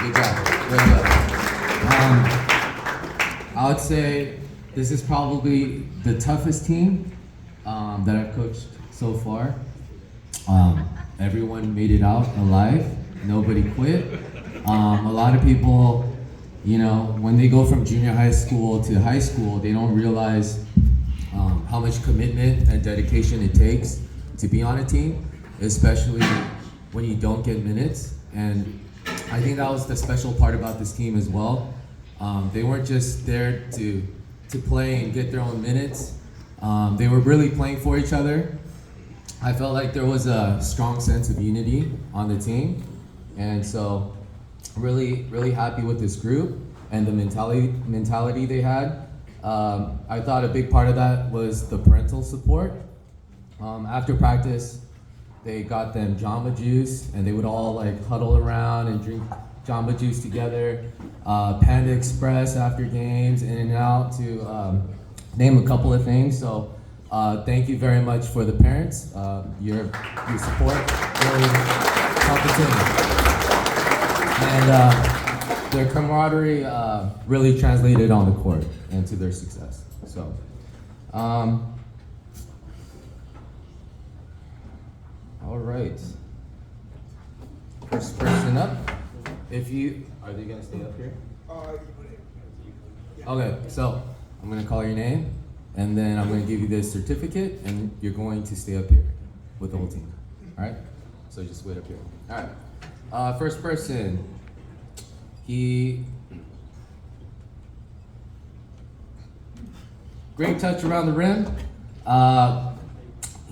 Good job. Really good. I would say this is probably the toughest team that I've coached so far. Everyone made it out alive. Nobody quit. A lot of people, when they go from junior high school to high school, they don't realize how much commitment and dedication it takes to be on a team, especially when you don't get minutes. And I think that was the special part about this team as well. They weren't just there to play and get their own minutes. They were really playing for each other. I felt like there was a strong sense of unity on the team. And so really, really happy with this group and the mentality they had. I thought a big part of that was the parental support. After practice, they got them Jamba Juice, and they would all huddle around and drink Jamba Juice together. Panda Express after games, in and out, to name a couple of things. So thank you very much for the parents. Your support really helped the team. And their camaraderie really translated on the court and to their success. So, all right. First person up. Are they gonna stay up here? Okay, so I'm gonna call your name, and then I'm gonna give you this certificate, and you're going to stay up here with the whole team. All right? So just wait up here. All right. First person. Great touch around the rim.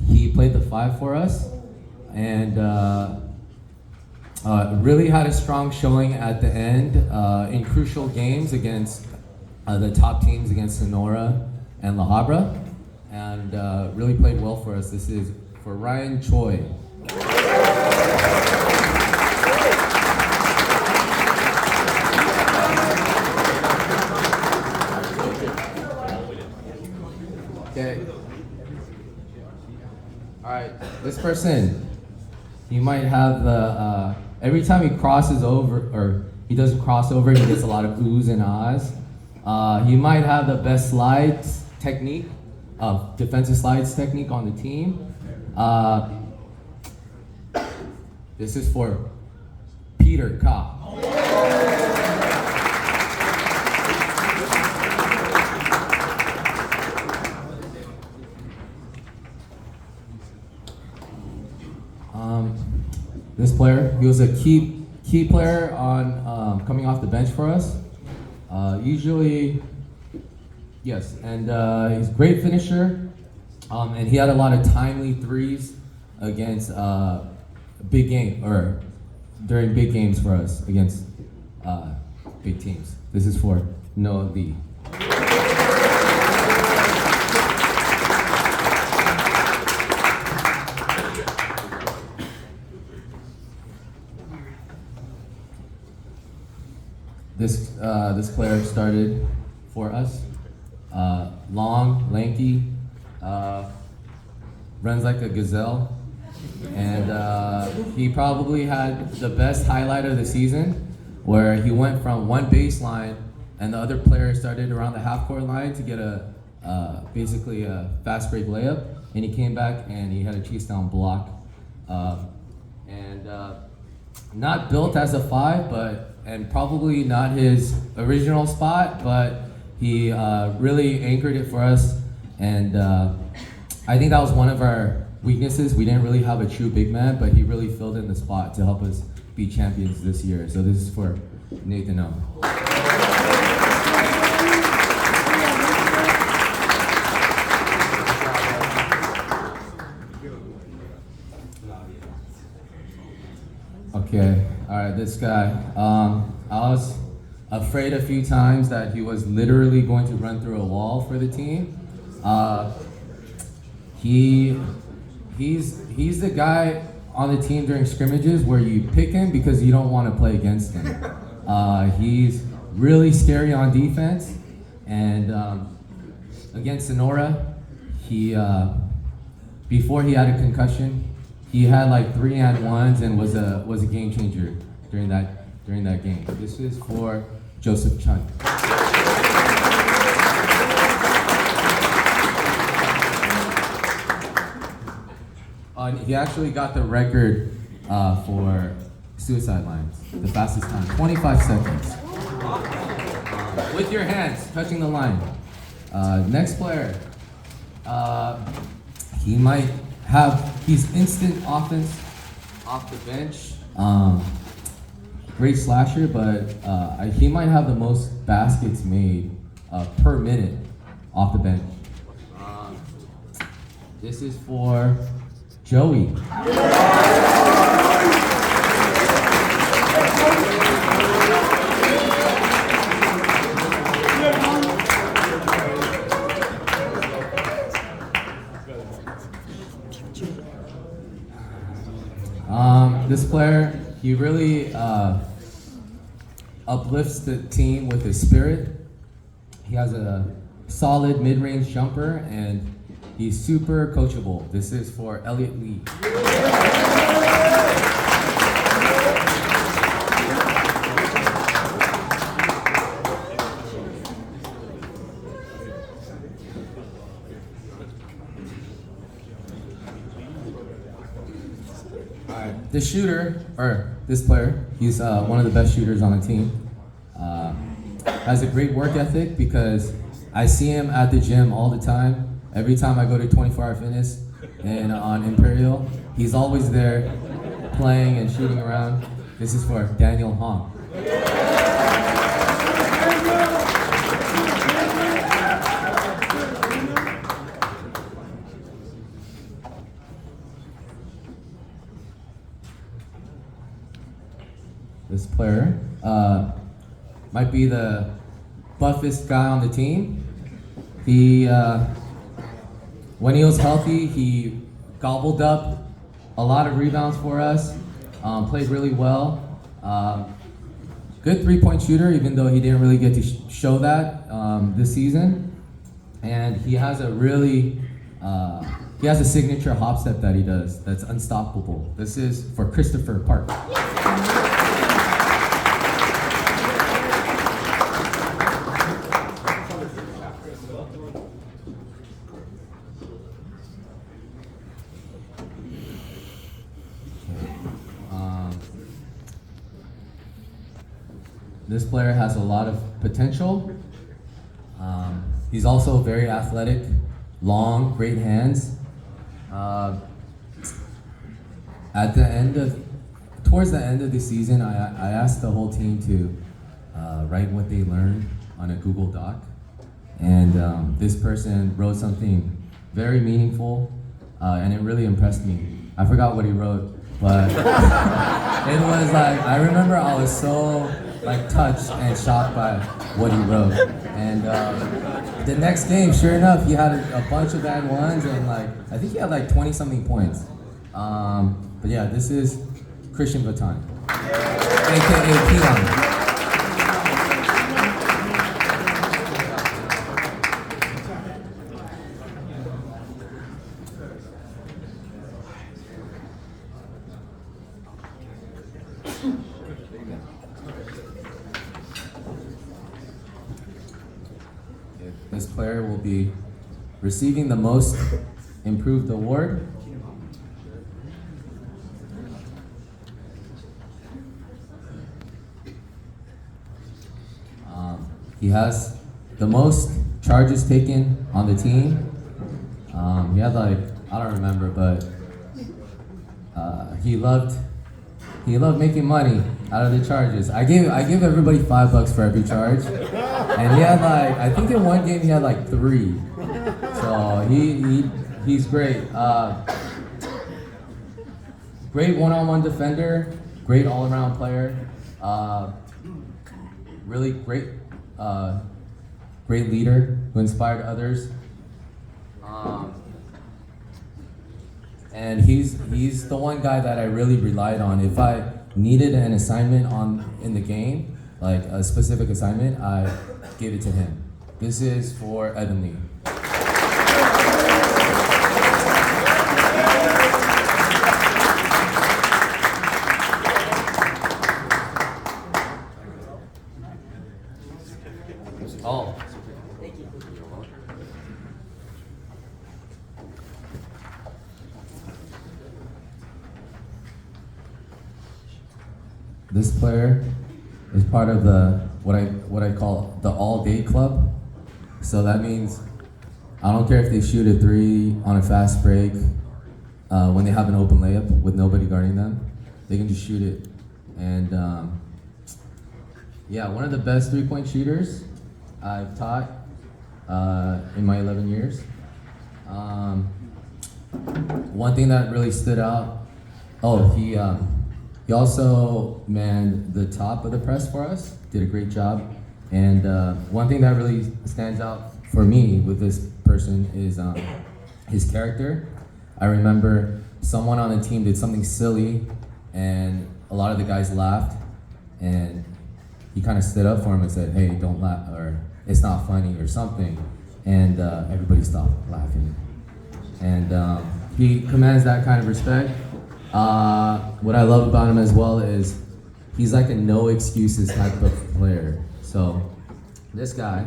He played the 5 for us, and really had a strong showing at the end in crucial games against the top teams, against Sonora and La Habra, and really played well for us. This is for Ryan Choi. Okay. All right, this person, you might have the, every time he crosses over, or he does a crossover, he gets a lot of oohs and ahs. He might have the best slides technique, defensive slides technique on the team. This is for Peter Ka. This player, he was a key player on coming off the bench for us. Usually, yes, and he's a great finisher, and he had a lot of timely threes against big game, or during big games for us against big teams. This is for Noah Lee. This player started for us. Long, lanky, runs like a gazelle, and he probably had the best highlight of the season, where he went from one baseline and the other player started around the half-court line to get basically a fast break layup, and he came back and he had a chase down block, and not built as a 5, and probably not his original spot, but he really anchored it for us, and I think that was one of our weaknesses. We didn't really have a true big man, but he really filled in the spot to help us be champions this year. So this is for Nathan O. Okay, all right, this guy. I was afraid a few times that he was literally going to run through a wall for the team. He's the guy on the team during scrimmages where you pick him because you don't want to play against him. He's really scary on defense, and against Sonora, he before he had a concussion, he had like 3-and-1s and was a game changer during that during that game. This is for Joseph Chun. He actually got the record for suicide lines, the fastest time, 25 seconds. With your hands touching the line. Next player, he's instant offense off the bench. Great slasher, but he might have the most baskets made per minute off the bench. This is for Joey. This player, he really uplifts the team with his spirit. He has a solid mid-range jumper, and he's super coachable. This is for Elliot Lee. This shooter, or this player, he's one of the best shooters on the team. Has a great work ethic because I see him at the gym all the time. Every time I go to 24-Hour Fitness and on Imperial, he's always there playing and shooting around. This is for Daniel Hong. This player might be the buffest guy on the team. He, when he was healthy, he gobbled up a lot of rebounds for us, played really well. Good three-point shooter, even though he didn't really get to show that this season. And he has a really, he has a signature hop step that he does that's unstoppable. This is for Christopher Park. This player has a lot of potential. He's also very athletic, long, great hands. Towards the end of the season, I asked the whole team to write what they learned on a Google Doc. And this person wrote something very meaningful, and it really impressed me. I forgot what he wrote, but it was like, I remember I was so touched and shocked by what he wrote. And the next game, sure enough, he had a bunch of bad ones, and I think he had 20-something points. But yeah, this is Christian Baton, aka Keon. This player will be receiving the most improved award. He has the most charges taken on the team. He had I don't remember, but he loved making money out of the charges. I give everybody $5 for every charge, and he had I think in one game he had 3. So he's great. Great one-on-one defender, great all-around player. Really great leader who inspired others. And he's the one guy that I really relied on. If I needed an assignment in the game, a specific assignment, I gave it to him. This is for Evan Lee. Oh. This player is part of the what I call the all-day club. So that means I don't care if they shoot a three on a fast break when they have an open layup with nobody guarding them, they can just shoot it. And yeah, one of the best three-point shooters I've taught in my 11 years. One thing that really stood out, he also manned the top of the press for us, did a great job. And one thing that really stands out for me with this person is his character. I remember someone on the team did something silly and a lot of the guys laughed, and he kind of stood up for him and said, "Hey, don't laugh," or "It's not funny," or something. And everybody stopped laughing. And he commands that kind of respect. What I love about him as well is he's like a no excuses type of player. So this guy,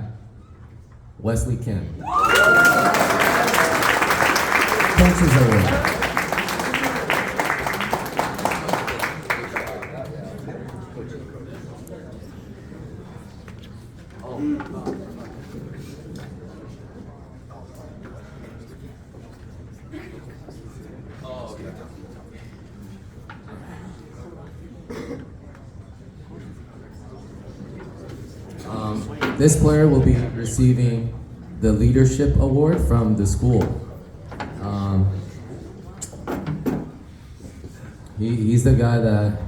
Wesley Kim. Punches away. This player will be receiving the Leadership Award from the school. He's the guy that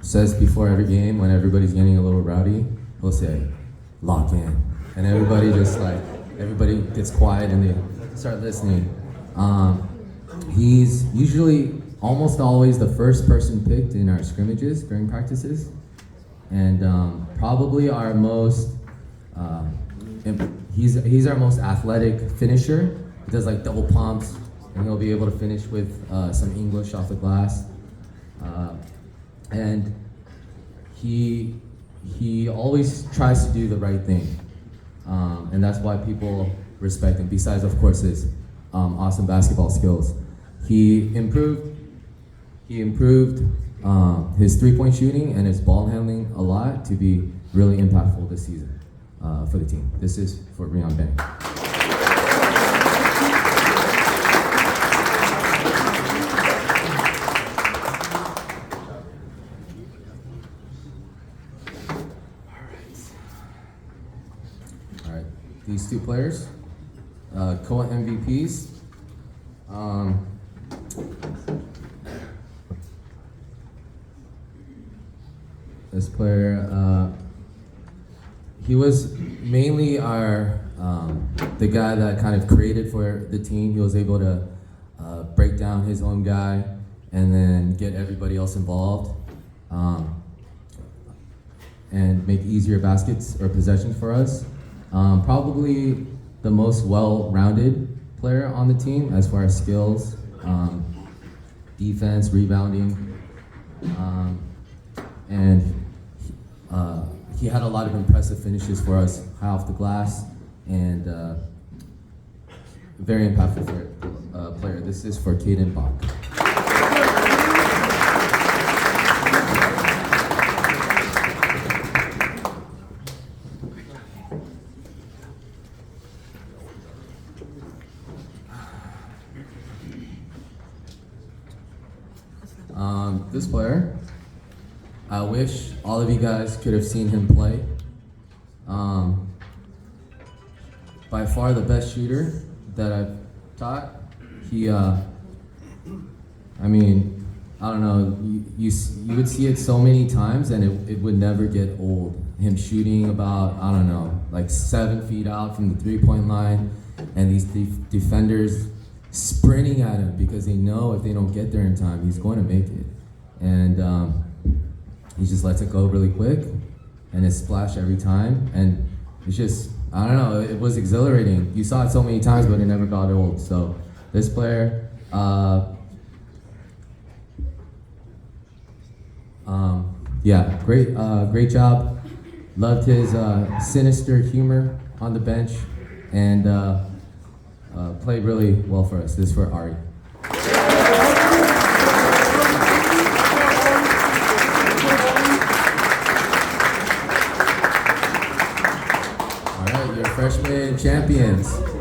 says before every game, when everybody's getting a little rowdy, he'll say, "Lock in." And everybody gets quiet and they start listening. He's usually almost always the first person picked in our scrimmages during practices. And probably our most, he's our most athletic finisher. He does like double pumps, and he'll be able to finish with some English off the glass. And he always tries to do the right thing, and that's why people respect him. Besides, of course, his awesome basketball skills, he improved his three-point shooting and his ball handling a lot to be really impactful this season for the team. This is for Rion Banquet. All right, these two players, co-MVPs. This player, he was mainly the guy that kind of created for the team. He was able to break down his own guy and then get everybody else involved and make easier baskets or possessions for us. Probably the most well-rounded player on the team as far as skills, defense, rebounding, and he had a lot of impressive finishes for us, high off the glass, and very impactful player. This is for Caden Bach. This player, I wish all of you guys could have seen him play. By far the best shooter that I've taught. He, I don't know, you would see it so many times and it would never get old. Him shooting about, I don't know, like 7 feet out from the three-point line, and these defenders sprinting at him because they know if they don't get there in time, he's going to make it. And he just lets it go really quick, and it's splash every time. And it's just, I don't know, it was exhilarating. You saw it so many times, but it never got old. So this player, yeah, great job. Loved his sinister humor on the bench, and played really well for us. This is for Ari. All right, your freshman champions.